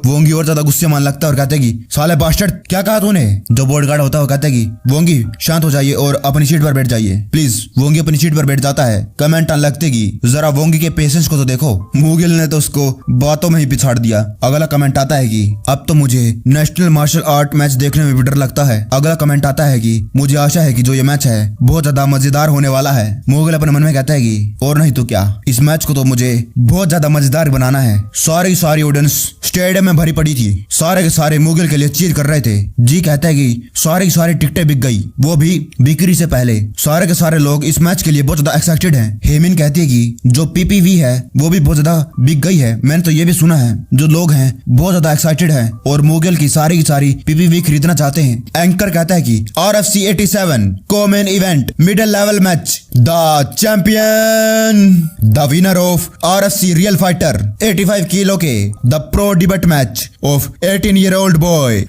वोंगी और ज्यादा गुस्से मान लगता है और कहता है कि साले बास्टर्ड क्या कहा तूने। जो बोर्ड गार्ड होता है वो कहता है कि वोंगी शांत हो जाइए और अपनी सीट पर बैठ जाइए प्लीज। वोंगी अपनी सीट पर बैठ जाता है। कमेंट आने लगते कि जरा वोंगी के पेशेंस को तो देखो। मुगिल ने तो उसको बातों में ही पिछाड़ दिया। अगला कमेंट आता है कि अब तो मुझे नेशनल मार्शल आर्ट मैच देखने में भी डर लगता है। अगला कमेंट आता है कि मुझे आशा है कि जो ये मैच है बहुत ज्यादा मजेदार होने वाला है। मुगिल अपने मन में कहता है कि और नहीं तो क्या, इस मैच को तो मुझे बहुत ज्यादा मजेदार बनाना है। सारी ऑडियंस स्टेडियम में भरी पड़ी थी। सारे के सारे मुगिल के लिए चीर कर रहे थे। जी कहता है कि सारी टिकटें बिक गई, वो भी बिक्री से पहले। सारे के सारे लोग इस मैच के लिए बहुत ज्यादा एक्साइटेड हैं। हेमिन कहती है कि जो पीपीवी है वो भी बहुत ज्यादा बिक गई है। मैंने तो ये भी सुना है जो लोग हैं बहुत ज्यादा एक्साइटेड हैं और मुगिल की सारी पीपीवी खरीदना चाहते हैं। एंकर कहता है कि RFC 87 common event middle level match, the champion the winner of RFC real fighter 85 kilo के the pro debate match of 18-year-old boy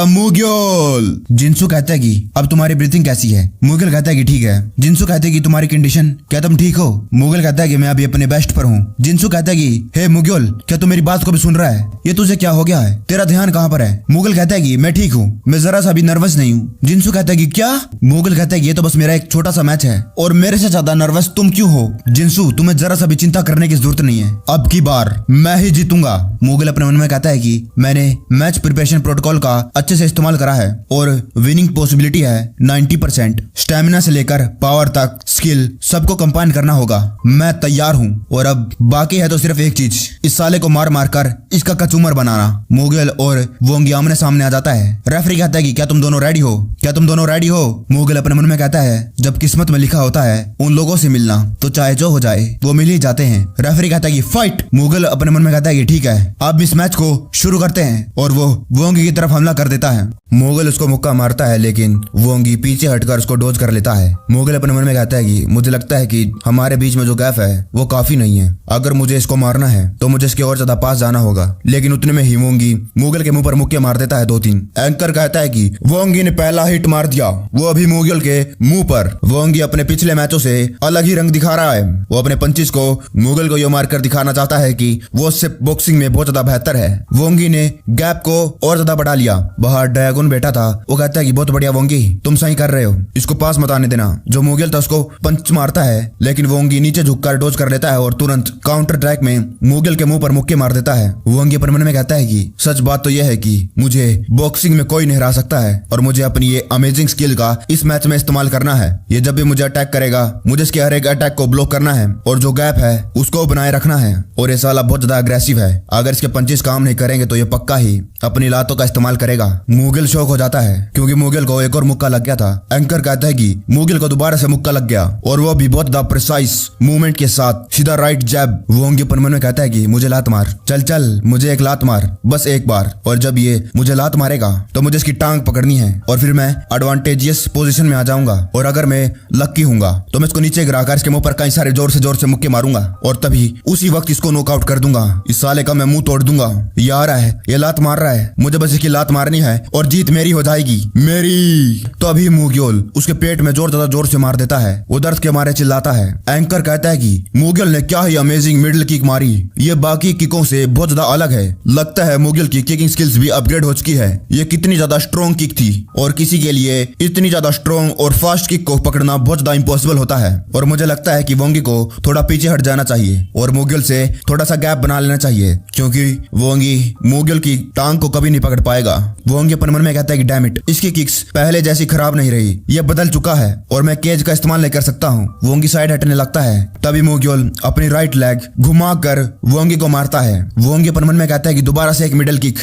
मुगिल। जिंसू कहता है कि अब तुम्हारी ब्रीथिंग कैसी है। मुगिल कहता है कि ठीक है। जिंसू कहता है कि तुम्हारी कंडीशन, क्या तुम ठीक हो। मुगिल कहता है कि मैं अभी अपने बेस्ट पर हूँ। जिंसू कहता है कि हे मुगिल, क्या तू मेरी बात को भी सुन रहा है। ये तुझे क्या हो गया है, तेरा ध्यान कहाँ पर है। मुगिल कहता है कि मैं ठीक हूँ, मैं जरा सा भी नर्वस नहीं हूँ। जिंसू कहता है कि क्या। मुगिल कहता है कि ये तो बस मेरा एक छोटा सा मैच है और मेरे से ज्यादा नर्वस तुम क्यों हो। जिंसू, तुम्हें जरा सा भी चिंता करने की जरूरत नहीं है, अब की बार मैं ही जीतूंगा। मुगिल अपने मन में कहता है कि मैंने मैच प्रिपरेशन प्रोटोकॉल का अच्छे से इस्तेमाल करा है और विनिंग पॉसिबिलिटी है 90%। स्टेमिना से लेकर पावर तक स्किल सबको कंबाइन करना होगा। मैं तैयार हूँ और अब बाकी है तो सिर्फ एक चीज, इस साले को मार मार कर इसका कचूमर बनाना। मुगिल और वोंगी आमने सामने आ जाता है। रेफरी कहता है कि क्या तुम दोनों रेडी हो, क्या तुम दोनों रेडी हो। मुगिल अपने मन में कहता है जब किस्मत में लिखा होता है उन लोगों से मिलना तो चाहे जो हो जाए वो मिल ही जाते हैं। रेफरी कहता है कि फाइट। मुगिल अपने मन में कहता है कि ठीक है, अब इस मैच को शुरू करते हैं और वो वोंगी की तरफ हमला कर देता है। मुगिल उसको मुक्का मारता है लेकिन वोंगी पीछे हटकर उसको डोज कर लेता है। मुगिल अपने मन में कहता है कि मुझे लगता है कि हमारे बीच में जो गैप है वो काफी नहीं है। अगर मुझे इसको मारना है तो मुझे इसके और ज्यादा पास जाना होगा। लेकिन उतने में ही वोंगी मुगिल के मुंह पर मुक्के मार देता है 2-3। एंकर कहता है कि वोंगी ने पहला हिट मार दिया, वो अभी मुगिल के मुंह पर। वोंगी अपने पिछले मैचों से अलग ही रंग दिखा रहा है। वो अपने पंचिस को मुगिल को ये मारकर दिखाना चाहता है कि वो सिर्फ बॉक्सिंग में बहुत ज्यादा बेहतर है। वोंगी ने गैप को और ज्यादा बढ़ा लिया। बाहर ड्रैगन बैठा था, वो कहता है कि बहुत बढ़िया वोंगी, तुम सही कर रहे हो, इसको पास मत आने देना। जो मुगिल था उसको पंच मारता है लेकिन वोंगी नीचे झुककर डोज कर लेता है और तुरंत काउंटर ट्रैक में मुगिल के मुंह पर मुक्के मार देता है। वोंगी अपने मन में कहता है कि सच बात तो यह है कि मुझे बॉक्सिंग में कोई नहीं हरा सकता है और मुझे अपनी ये अमेजिंग स्किल का इस मैच में इस्तेमाल करना है। ये जब भी मुझे अटैक करेगा मुझे इसके हर एक अटैक को ब्लॉक करना है और जो गैप है उसको बनाए रखना है। और ये साला बहुत ज्यादा अग्रेसिव है, अगर इसके पंचेस काम नहीं करेंगे तो ये पक्का ही अपनी लातों का इस्तेमाल करेगा। मुगिल शौक हो जाता है क्योंकि मुगिल को एक और मुक्का लग गया था। एंकर कहता है कि मुगिल को दोबारा से मुक्का लग गया और वो भी बहुत ज्यादा प्रिसाइज मूवमेंट के साथ सीधा राइट जैब। वोंगी अपन मन में कहता है कि मुझे लात मार, चल मुझे एक लात मार, बस एक बार। और जब ये मुझे लात मारेगा तो मुझे इसकी टांग पकड़नी है और फिर मैं एडवांटेजियस पोजीशन में आ जाऊंगा और अगर मैं लक्की हूंगा तो मैं इसको नीचे गिराकर इसके मुंह पर कई सारे जोर से मुक्के मारूंगा और तभी उसी वक्त इसको नॉकआउट कर दूंगा। इस साले का मैं मुंह तोड़ दूंगा। ये आ रहा है, ये लात मार रहा है, मुझे बस इसकी लात मारनी है और जीत मेरी हो जाएगी, मेरी। तो अभी मुगिल उसके पेट में जोर से मार देता है। वो दर्द के मारे चिल्लाता है। एंकर कहता है कि मुगिल ने क्या ही अमेजिंग मिडिल किक मारी, ये बाकी किकों से बहुत ज्यादा अलग है। लगता है मुगिल की किकिंग स्किल्स भी अपग्रेड हो चुकी है। ये कितनी ज्यादा स्ट्रॉन्ग किक थी और किसी के लिए इतनी ज्यादा स्ट्रॉन्ग और फास्ट किक को पकड़ना बहुत ज्यादा इम्पॉसिबल होता है। और मुझे लगता है कि वोंगी को थोड़ा पीछे हट जाना चाहिए और मुगिल से थोड़ा सा गैप बना लेना चाहिए क्योंकि वोंगी मुगिल की टांग को कभी नहीं पकड़ पाएगा। वोंगी अपन मन में कहता है कि डैम इट, इसकी किक्स पहले जैसी खराब नहीं रही, ये बदल चुका है और मैं केज का इस्तेमाल नहीं कर सकता हूँ। वोंगी साइड हटने लगता है। तभी मुगिल अपनी राइट लेग घुमाकर वोंगी को मारता है। वोंगी अपन मन में कहता है कि दोबारा से एक मिडल किक।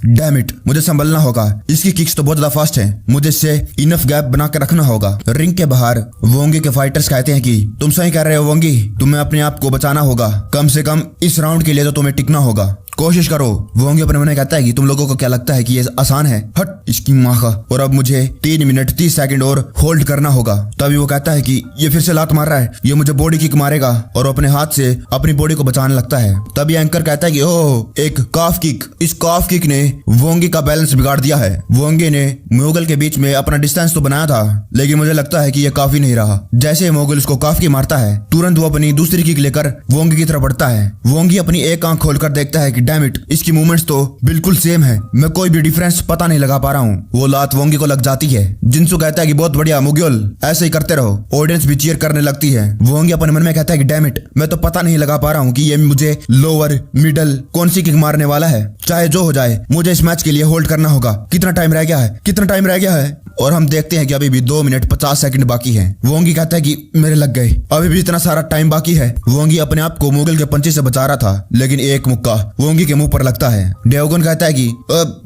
डैम इट, मुझे संभलना होगा, इसकी किक्स तो बहुत ज्यादा फास्ट है, मुझे इससे इनफ गैप बना कर रखना होगा। रिंग के बाहर वोंगी के फाइटर्स कहते हैं कि तुम सही कह रहे हो वोंगी, तुम्हें अपने आप को बचाना होगा, कम से कम इस राउंड के लिए तो तुम्हें टिकना होगा, कोशिश करो। वोंगी अपने मन में कहता है कि तुम लोगों को क्या लगता है कि ये आसान है, हट इसकी माँ का। और अब मुझे 3 मिनट 30 सेकंड और होल्ड करना होगा। तभी वो कहता है कि ये फिर से लात मार रहा है, ये मुझे बॉडी किक मारेगा और अपने हाथ से अपनी बॉडी को बचाने लगता है। तभी एंकर कहता है कि ओह एक काफ किक। इस काफ किक ने वोंगी का बैलेंस बिगाड़ दिया है। वोंगी ने मुगल के बीच में अपना डिस्टेंस तो बनाया था लेकिन मुझे लगता है कि ये काफी नहीं रहा। जैसे मुगल उसको काफ की मारता है तुरंत वो अपनी दूसरी किक लेकर वोंगी की तरफ बढ़ता है। वोंगी अपनी एक आंख खोलकर देखता है कि डैम इट, इसकी मूवमेंट्स तो बिल्कुल सेम है, मैं कोई भी डिफरेंस पता नहीं लगा पा रहा हूँ। वो लात वोंगी को लग जाती है। जिनसू कहता है कि बहुत बढ़िया मुग्योल, ऐसे ही करते रहो। ऑडियंस भी चीयर करने लगती है। वोंगी अपने मन में कहता है कि डैम इट, मैं तो पता नहीं लगा पा रहा हूँ कि ये मुझे लोअर मिडल कौन सी किक मारने वाला है। चाहे जो हो जाए, मुझे इस मैच के लिए होल्ड करना होगा। कितना टाइम रह गया है, कितना टाइम रह गया है? और हम देखते हैं कि अभी भी 2 मिनट 50 सेकंड बाकी है। वोंगी कहता है कि मेरे लग गए, अभी भी इतना सारा टाइम बाकी है। वोंगी अपने आप को मुगल के पंचे से बचा रहा था, लेकिन एक मुक्का वोंगी के मुंह पर लगता है। डेवगन कहता है कि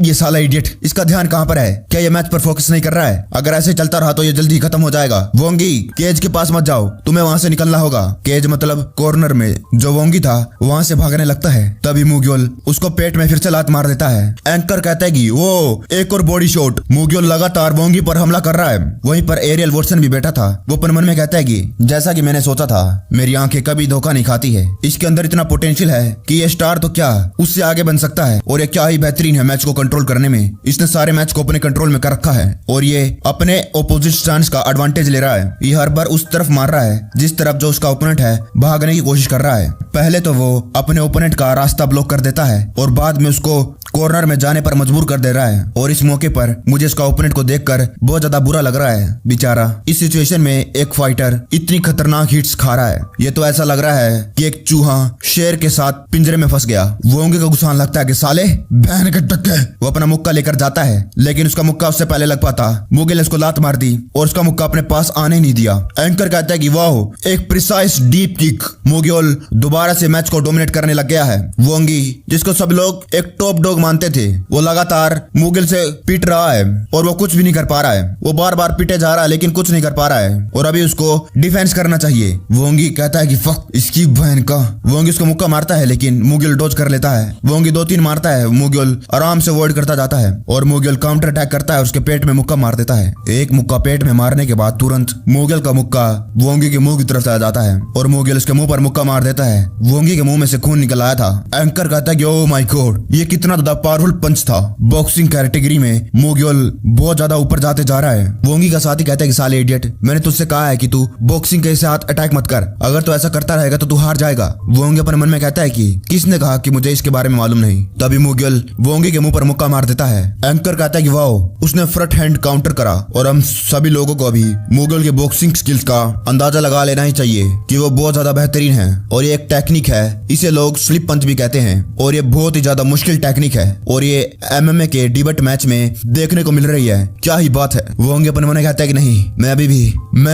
ये साला इडियट, इसका ध्यान कहाँ पर है? क्या ये मैच पर फोकस नहीं कर रहा है? अगर ऐसे चलता रहा तो ये जल्दी खत्म हो जाएगा। वोंगी, केज के पास मत जाओ, तुम्हें वहां से निकलना होगा। केज मतलब कॉर्नर में जो वोंगी था वहां से भागने लगता है। तभी मुग्योल उसको पेट में फिर से लात मार देता है। एंकर कहता है कि वो एक और बॉडी शॉट। मुग्योल लगातार वोंगी पर हमला कर रहा है। वहीं पर एरियल वॉटसन भी बैठा था। वो अपने मन में कहता है कि जैसा कि मैंने सोचा था, मेरी आंखें कभी धोखा नहीं खाती है। इसके अंदर इतना पोटेंशियल है कि ये स्टार तो क्या उससे आगे बन सकता है। और ये क्या ही बेहतरीन है मैच को कंट्रोल करने में। इसने सारे मैच को अपने कंट्रोल में कर रखा है और ये अपने ओपोजिट स्टांस का एडवांटेज ले रहा है। ये हर बार उस तरफ मार रहा है जिस तरफ जो उसका ओपोनेंट है भागने की कोशिश कर रहा है। पहले तो वो अपने ओपोनेंट का रास्ता ब्लॉक कर देता है और बाद में उसको कॉर्नर में जाने पर मजबूर कर दे रहा है। और इस मौके पर मुझे इसका ओपोनेंट को देखकर बहुत ज्यादा बुरा लग रहा है। बेचारा इस सिचुएशन में एक फाइटर इतनी खतरनाक हिट्स खा रहा है। ये तो ऐसा लग रहा है कि एक चूहा शेर के साथ पिंजरे में फंस गया। वोंगी को गुस्सा लगता है कि साले बहन के टक्के। वो अपना मुक्का लेकर जाता है, लेकिन उसका मुक्का उससे पहले लग पाता। मुगिल ने उसको लात मार दी और उसका मुक्का अपने पास आने नहीं दिया। एंकर कहता है कि वाह, एक प्रिसाइज डीप किक। मुग्योल दोबारा से मैच को डोमिनेट करने लग गया है। वोंगी, जिसको सब लोग एक टॉप डॉग मानते थे, वो लगातार मुगिल से पीट रहा है और वो कुछ भी नहीं कर पा रहा है। वो बार बार पीटे जा रहा है लेकिन कुछ नहीं कर पा रहा है और अभी उसको डिफेंस करना चाहिए। वोंगी कहता है कि फक इसकी बहन का। वोंगी उसको मुक्का मारता है लेकिन मुगिल डॉज कर लेता है। वोंगी 2-3 मारता है, मुगिल आराम से अवॉइड करता जाता है और मुगिल काउंटर अटैक करता है, उसके पेट में मुक्का मार देता है। एक मुक्का पेट में मारने के बाद तुरंत मुगिल का मुक्का वोंगी के मुंह की तरफ आ जाता है और मुगिल उसके मुंह पर मुक्का मार देता है। वोंगी के मुंह में से खून निकल आया था। एंकर कहता है कि ओह माय गॉड, ये कितना ज्यादा पावरफुल पंच था। बॉक्सिंग कैटेगरी में मुगिल बहुत ज्यादा ऊपर जाते जा रहा है। वोंगी का साथी कहता है कि साले इडियट, मैंने तुझसे कहा है कि तू बॉक्सिंग के साथ अटैक मत कर, अगर तू ऐसा करता रहेगा तो तू हार जाएगा। वोंगी अपने मन में कहता है कि किसने कहा कि मुझे इसके बारे में मालूम नहीं। तभी मुगिल वोंगी के मुंह पर मुक्का मार देता है। एंकर कहता है कि वाओ, उसने फ्रंट हैंड काउंटर करा और हम सभी लोगों को अभी मुगिल के बॉक्सिंग स्किल्स का अंदाजा लगा लेना ही चाहिए कि वो बहुत ज्यादा बेहतरीन है। और ये एक टेक्निक है, इसे लोग स्लिप पंच भी कहते हैं और ये बहुत ही ज्यादा मुश्किल टेक्निक है और ये MMA के डिबेट मैच में देखने को मिल रही है। क्या ही बात है। वोंगी अपने मन में कहता है कि नहीं, मैं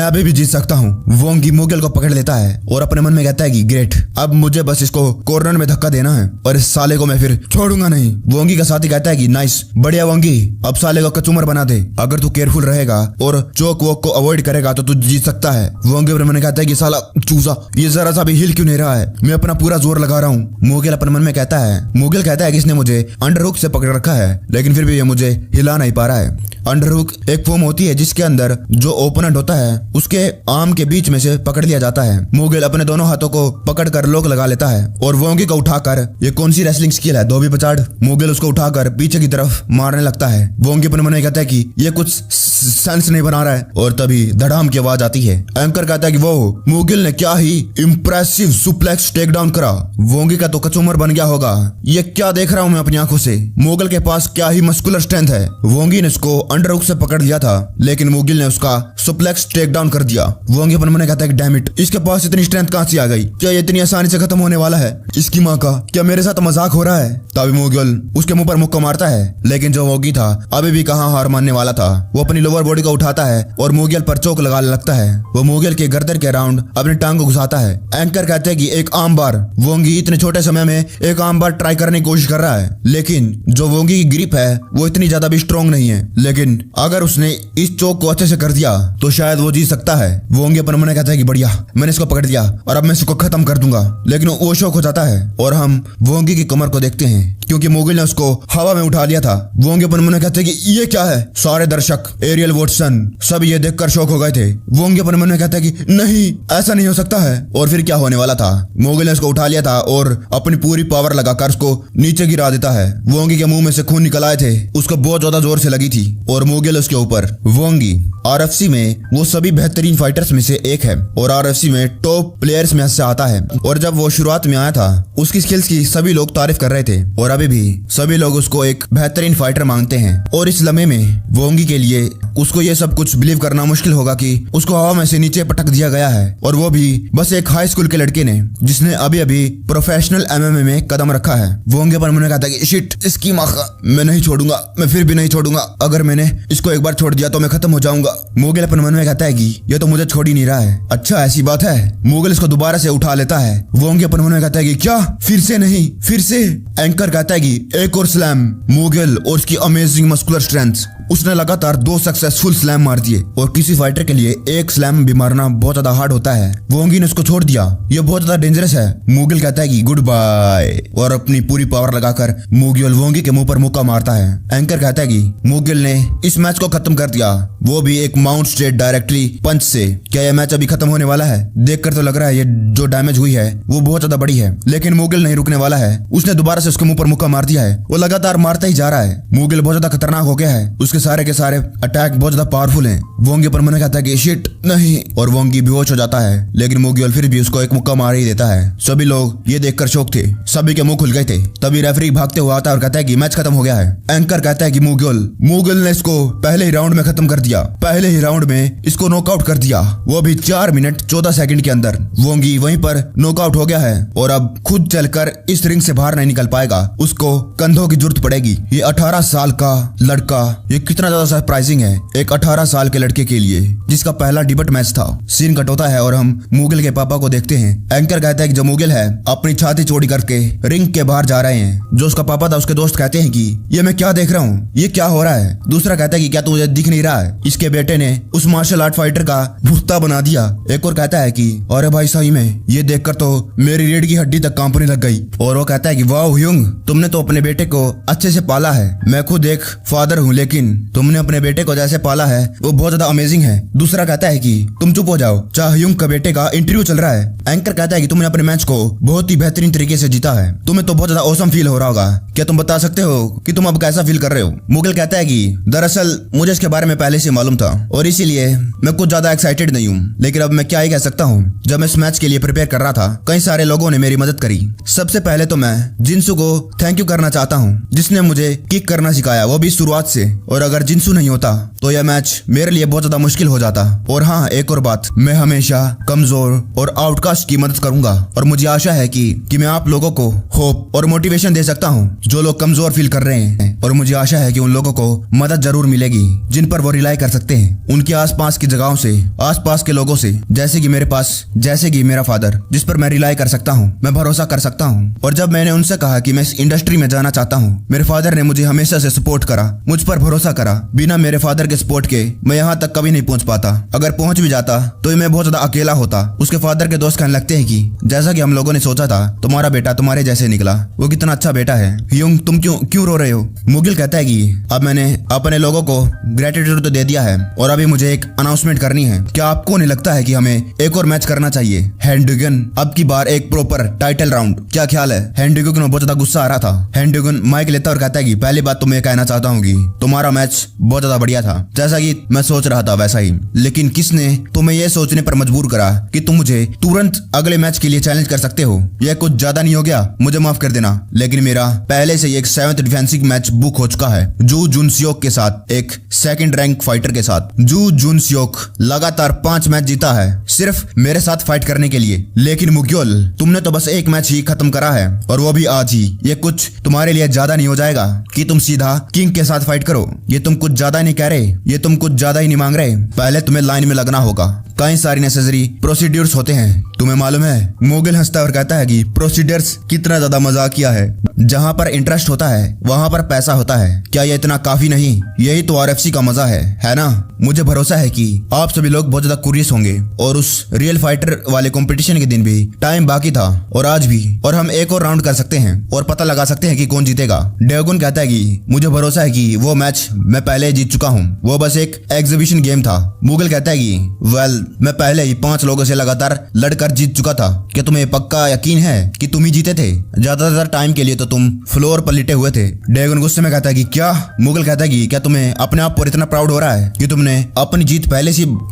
अभी भी जीत सकता हूँ। वोंगी मुगिल को पकड़ लेता है और अपने मन में कहता है कि ग्रेट, अब मुझे बस इसको कॉर्नर में धक्का देना है और इस साले को मैं फिर छोड़ूंगा नहीं। वोंगी का साथी कहता है कि नाइस, बढ़िया वोंगी, अब साले को कचूमर बना दे। अगर तू केयरफुल रहेगा और चोक वोक को अवॉइड करेगा तो तू जीत सकता है। वोंगी अपने मन में कहता है कि साला चूजा, ये जरा सा भी हिल क्यों नहीं रहा है, मैं अपना पूरा जोर लगा रहा हूँ। मुगिल अपने मन में कहता है, मुगिल कहता है कि इसने मुझे अंडरहुक से पकड़ रखा है लेकिन फिर भी ये मुझे हिला नहीं पा रहा है। अंडरहुक एक फॉर्म होती है जिसके अंदर जो ओपोनेंट होता है उसके आर्म के बीच में से पकड़ लिया जाता है। मुगिल अपने दोनों हाथों को पकड़कर लॉक लगा लेता है और वोंगी को उठाकर, ये कौन सी रेसलिंग स्किल है, धोबी पचाड़। मुगिल उसको उठाकर पीछे की तरफ मारने लगता है। वोंगी अपने मन में कहता है कि ये कुछ सेंस नहीं बना रहा है और तभी धड़ाम की आवाज आती है। एंकर कहता है कि वो मुगिल ने क्या ही इंप्रेसिव सुप्लेक्स टेक डाउन करा। वोंगी का तो कचूमर बन गया होगा। ये क्या देख रहा हूं मैं अपनी आंखों से, मुगिल के पास क्या ही मस्कुलर स्ट्रेंथ है। वोंगी ने उसको अंडरहुक से पकड़ लिया था लेकिन मुगिल ने उसका सुप्लेक्स टेक डाउन कर दिया। वोंगी अपने मन में कहता है कि डैम इट, इसके पास इतनी स्ट्रेंथ कहां से आ गई, क्या ये इतनी आसानी से खत्म होने वाला है? इसकी माँ का, क्या मेरे साथ मजाक हो रहा है? तभी मुगिल उसके मुंह पर मुक्का मारता है लेकिन जो वोंगी था अभी भी कहां हार मानने वाला था। वो अपनी लोअर बॉडी को उठाता है और मुगिल पर चोक लगाने लगता है। वो मुगिल के गर्दन के अराउंड अपनी टांग को घुसाता है। एंकर कहते हैं कि एक आर्म बार। वोंगी इतने छोटे समय में एक आर्म बार ट्राई करने की कोशिश कर रहा है लेकिन जो वोंगी की ग्रिप है वो इतनी ज्यादा भी स्ट्रॉन्ग नहीं है, लेकिन अगर उसने इस चोक को अच्छे से कर दिया तो शायद वो जीत सकता है। वोंगी अपने मन में कहता है कि बढ़िया, मैंने इसको पकड़ दिया और अब मैं इसको खत्म कर दूंगा। लेकिन वो शौक हो जाता है और हम वोंगी की कमर को देखते हैं क्योंकि मुगिल ने उसको हवा में उठा लिया था। वोंगी अपने मन में कहते हैं कि ये क्या है। सारे दर्शक, एरियल वॉटसन, सब ये देखकर शौक हो गए थे। वोंगी अपने मन में कहता है कि नहीं, ऐसा नहीं हो सकता है। और फिर क्या होने वाला था, मुगिल ने उसको उठा लिया था और अपनी पूरी पावर लगाकर उसको नीचे गिरा देता है। वोंगी के मुंह में से खून निकल आए थे, उसको बहुत ज्यादा जोर से लगी थी और मुगिल उसके ऊपर। वोंगी आरएफसी में वो सभी बेहतरीन फाइटर्स में से एक है और आरएफसी में टॉप प्लेयर्स में से आता है। और जब वो शुरुआत में आया था उसकी स्किल्स की सभी लोग तारीफ कर रहे थे और अभी भी सभी लोग उसको एक बेहतरीन फाइटर मांगते हैं। और इस लम्हे में वोंगी के लिए उसको ये सब कुछ बिलीव करना मुश्किल होगा कि उसको हवा में से नीचे पटक दिया गया है, और वो भी बस एक हाई स्कूल के लड़के ने जिसने अभी अभी प्रोफेशनल एमएमए में कदम रखा है। वोंगी पर मैंने कहा था कि शिट, इसकी माँ का मैं नहीं छोड़ूंगा, मैं फिर भी नहीं छोड़ूंगा। अगर मैंने इसको एक बार छोड़ दिया तो मैं खत्म हो जाऊंगा। मुगल अपन मन में कहता है कि ये तो मुझे छोड़ ही नहीं रहा है। अच्छा ऐसी बात है। मुगल इसको दोबारा से उठा लेता है। वोंगी अपन मन में कहता है कि क्या फिर से नहीं, फिर से। एंकर कहता है कि एक और स्लैम। मुगल और उसकी अमेजिंग मस्कुलर स्ट्रेंथ, उसने लगातार 2 सक्सेसफुल स्लैम मार दिए और किसी फाइटर के लिए एक स्लैम भी मारना बहुत ज्यादा हार्ड होता है। वोंगी ने उसको छोड़ दिया, ये बहुत ज्यादा डेंजरस है। मुगल कहता है कि गुड बाय और अपनी पूरी पावर लगाकर मुगल वोंगी के मुंह पर मुक्का मारता है। एंकर कहता है कि मुगल ने इस मैच को खत्म कर दिया, वो भी एक माउंट स्ट्रेट डायरेक्टली पंच से। क्या यह मैच अभी खत्म होने वाला है? देखकर तो लग रहा है ये जो डैमेज हुई है वो बहुत ज्यादा बड़ी है, लेकिन मुगल नहीं रुकने वाला है। उसने दोबारा से उसके मुंह पर मुक्का मार दिया है। वो लगातार मारता ही जा रहा है। मुगल बहुत ज्यादा खतरनाक हो गया है, उसके सारे के सारे अटैक बहुत ज्यादा पावरफुल हैं। वोंगी पर मैंने कहता है कि शिट नहीं, और वोंगी बेहोश हो जाता है, लेकिन मुगल फिर भी उसको एक मुक्का मार ही देता है। सभी लोग ये देखकर शौक थे, सभी के मुंह खुल गए थे। तभी रेफरी भागते हुए आता है और कहता है कि मैच खत्म हो गया है। एंकर कहता है कि मुगल ने इसको पहले ही राउंड में खत्म कर दिया, पहले ही राउंड में इसको नॉकआउट कर दिया, वो भी 4 मिनट 14 सेकंड के अंदर। वोंगी वहीं पर नॉकआउट हो गया है और अब खुद चलकर इस रिंग से बाहर नहीं निकल पाएगा, उसको कंधों की जरूरत पड़ेगी। ये 18 साल का लड़का, ये कितना ज्यादा सरप्राइजिंग है एक 18 साल के लड़के के लिए जिसका पहला डिबेट मैच था। सीन कट होता है और हम मुगल के पापा को देखते हैं। एंकर कहता है कि जो मुगल है अपनी छाती चौड़ी करके रिंग के बाहर जा रहे हैं। जो उसका पापा था उसके दोस्त कहते हैं कि ये मैं क्या देख रहा हूँ, ये क्या हो रहा है। दूसरा कहता है कि क्या तुझे दिख नहीं रहा है, इसके बेटे ने उस मार्शल आर्ट फाइटर का भुट्टा बना दिया। एक और कहता है कि अरे भाई सही में ये देखकर तो मेरी रीढ़ की हड्डी तक कांपने लग गई। और वो कहता है कि वाह ह्यूंग, तुमने तो अपने बेटे को अच्छे से पाला है। मैं खुद एक फादर हूँ, लेकिन तुमने अपने बेटे को जैसे पाला है वो बहुत ज्यादा अमेजिंग है। दूसरा कहता है कि तुम चुप हो जाओ, चाह ह्यूंग का बेटे का इंटरव्यू चल रहा है। एंकर कहता है कि तुमने अपने मैच को बहुत ही बेहतरीन तरीके से जीता है, तुम्हें तो बहुत ज्यादा औसम फील हो रहा होगा। क्या तुम बता सकते हो कि तुम अब कैसा फील कर रहे हो? मुगल कहता है कि दरअसल मुझे इसके बारे में पहले से मालूम था और इसीलिए मैं कुछ ज्यादा एक्साइटेड नहीं हूँ, लेकिन अब मैं क्या ही कह सकता हूँ। जब मैं इस मैच के लिए प्रिपेयर कर रहा था कई सारे लोगों ने मेरी मदद करी। सबसे पहले तो मैं जिंसू को थैंक यू करना चाहता हूँ जिसने मुझे किक करना सिखाया, वो भी शुरुआत से। और अगर जिंसू नहीं होता तो यह मैच मेरे लिए बहुत ज्यादा मुश्किल हो जाता। और हाँ, एक और बात, मैं हमेशा कमजोर और आउटकास्ट की मदद करूंगा और मुझे आशा है कि मैं आप लोगों को होप और मोटिवेशन दे सकता हूं जो लोग कमजोर फील कर रहे हैं। और मुझे आशा है कि उन लोगों को मदद जरूर मिलेगी जिन पर वो रिलाई कर सकते हैं, उनके आसपास की जगहों से, आसपास के लोगों से, जैसे कि मेरे पास, जैसे कि मेरा फादर जिस पर मैं रिलाई कर सकता हूँ, मैं भरोसा कर सकता हूँ। और जब मैंने उनसे कहा कि मैं इस इंडस्ट्री में जाना चाहता हूँ, मेरे फादर ने मुझे हमेशा से सपोर्ट करा, मुझ पर भरोसा करा। बिना मेरे फादर के सपोर्ट के मैं यहाँ तक कभी नहीं पहुंच पाता। अगर पहुंच भी जाता तो मैं बहुत ज्यादा अकेला होता। उसके फादर के दोस्त कहने लगते हैं कि जैसा कि हम लोगों ने सोचा था, तुम्हारा बेटा तुम्हारे जैसे निकला, वो कितना अच्छा बेटा है। ह्यूंग, तुम क्यों रो रहे हो? मुगिल कहता है कि अब मैंने अपने लोगों को ग्रेटिट्यूड तो दे दिया है और अभी मुझे एक अनाउंसमेंट करनी है। क्या आपको नहीं लगता है कि हमें एक और मैच करना चाहिए? हैंडगन, अब की बार एक प्रॉपर टाइटल राउंड, क्या ख्याल है? हैंडगन में बहुत ज्यादा गुस्सा आ रहा था। हैंडगन माइक लेता और कहता है कि पहली बात तो मैं कहना चाहता हूँ कि तुम्हारा मैच बहुत ज्यादा बढ़िया था, जैसा कि मैं सोच रहा था वैसा ही। लेकिन किसने तुम्हें यह सोचने पर मजबूर करा कि तुम मुझे तुरंत अगले मैच के लिए चैलेंज कर सकते हो? यह कुछ ज्यादा नहीं हो गया? मुझे माफ कर देना, लेकिन मेरा पहले से एक 7th डिफेंसिव मैच बुक हो चुका है जू जुनसियोक के साथ, एक 2nd रैंक फाइटर के साथ। जू जुनसियोक लगातार 5 मैच जीता है सिर्फ मेरे साथ फाइट करने के लिए। लेकिन मुग्योल, तुमने तो बस एक मैच ही खत्म करा है और वो भी आज ही। ये कुछ तुम्हारे लिए ज्यादा नहीं हो जाएगा कि तुम सीधा किंग के साथ फाइट करो? ये तुम कुछ ज्यादा नहीं कह रहे? ये तुम कुछ ज्यादा ही नहीं मांग रहे? पहले तुम्हें लाइन में लगना होगा, कई सारी नेसेसरी प्रोसीड्यूर्स होते हैं, तुम्हें मालूम है? मुगिल हंसता और कहता है कि प्रोसीडर्स कितना ज्यादा मजाकिया है। जहाँ पर इंटरेस्ट होता है वहाँ पर पैसा होता है। क्या ये इतना काफी नहीं? यही तो आरएफसी का मजा है ना? मुझे भरोसा है कि आप सभी लोग बहुत ज्यादा क्यूरियस होंगे और उस रियल फाइटर वाले कंपटीशन के दिन भी टाइम बाकी था और आज भी, और हम एक और राउंड कर सकते हैं और पता लगा सकते हैं कि कौन जीतेगा। डेगुन कहता है कि मुझे भरोसा है कि वो मैच मैं पहले जीत चुका हूँ, वो बस एक एग्जीबिशन गेम था। मुगिल कहता है कि वेल, मैं पहले ही 5 लोगों से लगातार लड़कर जीत चुका था। क्या तुम्हें पक्का यकीन है कि तुम ही जीते थे? ज्यादातर टाइम के लिए तो तुम फ्लोर पर लिटे हुए थे। ड्रैगन गुस्से में कहता है कि क्या? मुगल कहता है कि क्या तुम्हें अपने आप पर इतना प्राउड हो रहा है कि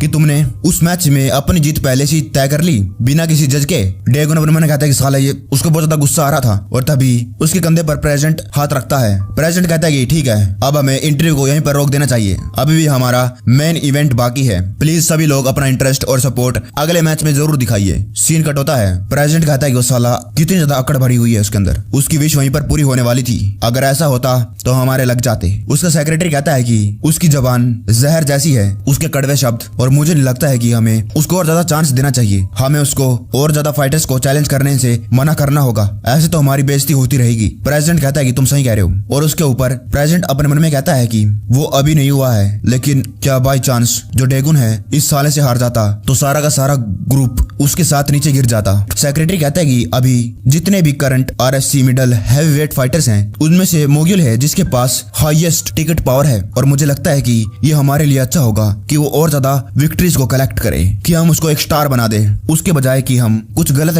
तुमने उस मैच में अपनी जीत पहले से तय कर ली बिना किसी जज के? ड्रैगन अपने मन में कहता है कि साला ये, उसको बहुत ज्यादा गुस्सा आ रहा था और तभी उसके कंधे पर प्रेसिडेंट हाथ रखता है। प्रेसिडेंट कहता है कि ठीक है, अब हमें इंटरव्यू को यहीं पर रोक देना चाहिए, अभी भी हमारा मेन इवेंट बाकी है। प्लीज सभी लोग अपना इंटरेस्ट और सपोर्ट अगले मैच में जरूर दिखाइए। सीन कट होता है। प्रेसिडेंट कहता है कि वो साला कितनी ज्यादा अकड़ भरी हुई है उसके अंदर, उसकी विश वहीं पर पूरी होने वाली थी, अगर ऐसा होता तो हमारे लग जाते। उसका सेक्रेटरी कहता है कि उसकी जबान जहर जैसी है, उसके कड़वे शब्द, और मुझे नहीं लगता है कि हमें उसको और ज्यादा चांस देना चाहिए। हमें उसको और ज्यादा फाइटर्स को चैलेंज करने से मना करना होगा, ऐसे तो हमारी बेइज्जती होती रहेगी। प्रेसिडेंट कहता है कि तुम सही कह रहे हो। और उसके ऊपर प्रेसिडेंट अपने मन में कहता है कि वो अभी नहीं हुआ है, लेकिन क्या बाई चांस जो ड्रैगन है इस साले से हार जाता तो सारा का सारा ग्रुप उसके साथ नीचे गिर जाता। सेक्रेटरी कहता है कि अभी जितने भी current RFC middle heavyweight fighters हैं उनमें से मुगिल है जिसके पास हाईएस्ट टिकट पावर है, और मुझे लगता है कि ये हमारे लिए अच्छा होगा कि वो और ज्यादा विक्ट्रीज को कलेक्ट करे, कि हम उसको एक स्टार बना दे, उसके बजाय कि हम कुछ गलत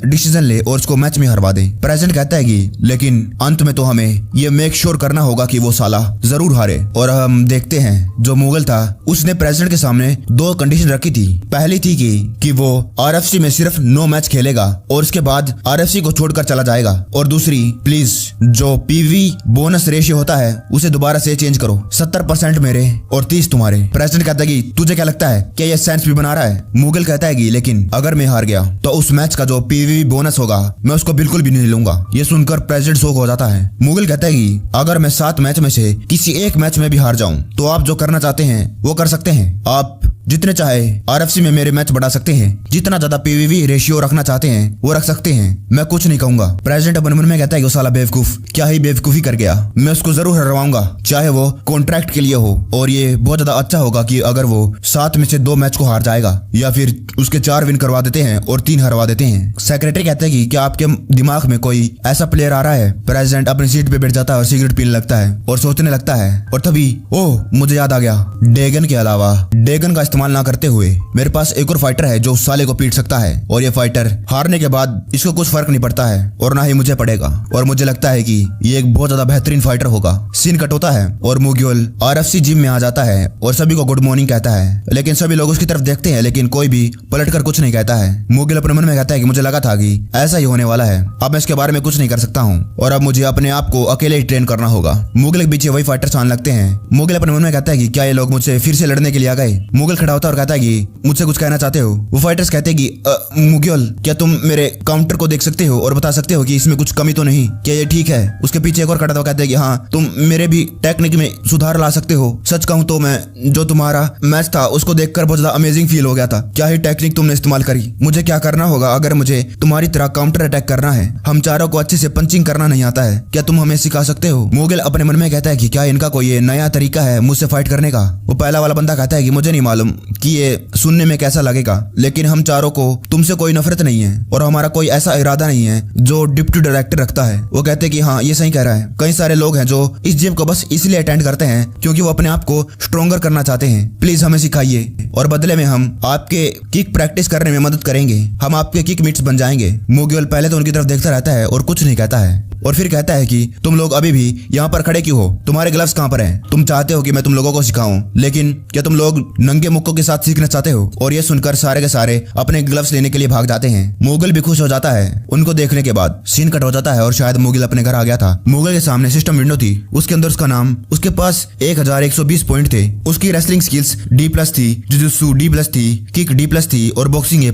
डिसीजन ले और उसको मैच में हरवा दे। प्रेसिडेंट कहता है कि लेकिन अंत में तो हमें ये मेक श्योर करना होगा कि वो साला जरूर हारे। और हम देखते हैं जो मुगल था उसने प्रेसिडेंट के सामने 2 कंडीशन रखी थी। पहली थी कि वो RFC में सिर्फ 9 मैच खेलेगा और उसके बाद RFC को छोड़कर चला जाएगा, और दूसरी, प्लीज जो PV बोनस रेशियो होता है उसे दोबारा से चेंज करो, 70% मेरे और 30 तुम्हारे। प्रेसिडेंट कहता है कि तुझे क्या लगता है क्या ये सेंस भी बना रहा है? मुगल कहता है कि लेकिन अगर मैं हार गया तो उस मैच का जो PV बोनस होगा मैं उसको बिल्कुल भी नहीं लूंगा। ये सुनकर प्रेसिडेंट शॉक हो जाता है। मुगल कहता है कि अगर मैं 7 मैच में से किसी एक मैच में भी हार जाऊं तो आप जो करना चाहते हैं वो कर सकते हैं। आप जितने चाहे RFC में मेरे मैच बढ़ा सकते हैं, जितना ज्यादा PVV रेशियो रखना चाहते हैं वो रख सकते हैं, मैं कुछ नहीं कहूंगा। प्रेसिडेंट अपने मन में कहता है कि वो साला बेवकूफ क्या ही बेवकूफी कर गया, मैं उसको जरूर हरवाऊंगा चाहे वो कॉन्ट्रैक्ट के लिए हो, और ये बहुत ज्यादा अच्छा होगा कि अगर वो 7 में से 2 मैच को हार जाएगा, या फिर उसके 4 विन करवा देते हैं और 3 हरवा देते हैं। सेक्रेटरी कहते हैं कि क्या आपके दिमाग में कोई ऐसा प्लेयर आ रहा है? प्रेसिडेंट अपनी सीट पे बैठ जाता है और सिगरेट पीने लगता है और सोचने लगता है, और तभी ओह मुझे याद आ गया, ड्रैगन के अलावा ड्रैगन का इस्तेमाल ना करते हुए मेरे पास एक और फाइटर है जो उस साले को पीट सकता है, और ये फाइटर हारने के बाद इसको कुछ फर्क नहीं पड़ता है और ना ही मुझे पड़ेगा, और मुझे लगता है कि ये एक बहुत ज्यादा बेहतरीन फाइटर होगा। सीन कट होता है और मुग्योल RFC जिम में आ जाता है और सभी को गुड मॉर्निंग कहता है, लेकिन सभी लोग उसकी तरफ देखते हैं लेकिन कोई भी पलटकर कुछ नहीं कहता है। मुगिल अपने मन में कहता है कि मुझे लगा था कि ऐसा ही होने वाला है, अब मैं इसके बारे में कुछ नहीं कर सकता हूँ और अब मुझे अपने आप को अकेले ही ट्रेन करना होगा। मुगिल के पीछे वही फाइटर्स आने लगते हैं। मुगिल अपने मन में कहता है कि क्या ये लोग मुझसे फिर से लड़ने के लिए आ गए? मुगिल खड़ा होता है और कहता है कि मुझसे कुछ कहना चाहते हो? वो फाइटर्स कहते हैं कि मुगिल क्या तुम मेरे काउंटर को देख सकते हो और बता सकते हो कि इसमें कुछ कमी तो नहीं, क्या ये ठीक है? उसके पीछे एक और खड़ा था, कहते हैं कि हाँ तुम मेरे भी टेक्निक में सुधार ला सकते हो। सच कहूं तो मैं जो तुम्हारा मैच था उसको देखकर बहुत ज्यादा अमेजिंग फील हो गया था, क्या ही टेक्निक तुमने इस्तेमाल करी। मुझे क्या करना होगा अगर मुझे तुम्हारी तरह काउंटर अटैक करना है? हम चारों को अच्छे से पंचिंग करना नहीं आता है, क्या तुम हमें सिखा सकते हो? मुगिल अपने मन में कहता है कि क्या इनका कोई नया तरीका है मुझसे फाइट करने का? वो पहला वाला बंदा कहता है कि मुझे नहीं मालूम कि ये सुनने में कैसा लगेगा, लेकिन हम चारों को तुमसे कोई नफरत नहीं है और हमारा कोई ऐसा इरादा नहीं है जो डिप्टी डायरेक्टर रखता है। वो कहते हैं कि हाँ ये सही कह रहा है, कई सारे लोग हैं जो इस जिम को बस इसलिए अटेंड करते हैं क्योंकि वो अपने आप को स्ट्रोंगर करना चाहते हैं। प्लीज हमें सिखाइए और बदले में हम आपके किक प्रैक्टिस करने में मदद करेंगे, हम आपके किक मिट्स बन जाएंगे। मुगिल पहले तो उनकी तरफ देखता रहता है और कुछ नहीं कहता है, और फिर कहता है कि तुम लोग अभी भी यहाँ पर खड़े क्यों हो? तुम्हारे ग्लव्स कहाँ पर हैं? तुम चाहते हो कि मैं तुम लोगों को सिखाऊं, लेकिन क्या तुम लोग नंगे मुक्कों के साथ सीखना चाहते हो? और ये सुनकर सारे के सारे अपने ग्लव्स लेने के लिए भाग जाते हैं। मुगिल भी खुश हो जाता है उनको देखने के बाद। सीन कट हो जाता है और शायद मुगिल अपने घर आ गया था। मुगिल के सामने सिस्टम विंडो थी, उसके अंदर उसका नाम, उसके पास 1120 पॉइंट थे, उसकी रेसलिंग स्किल्स D+ थी, जुजुत्सु D+ थी, किक D+ थी और बॉक्सिंग A+,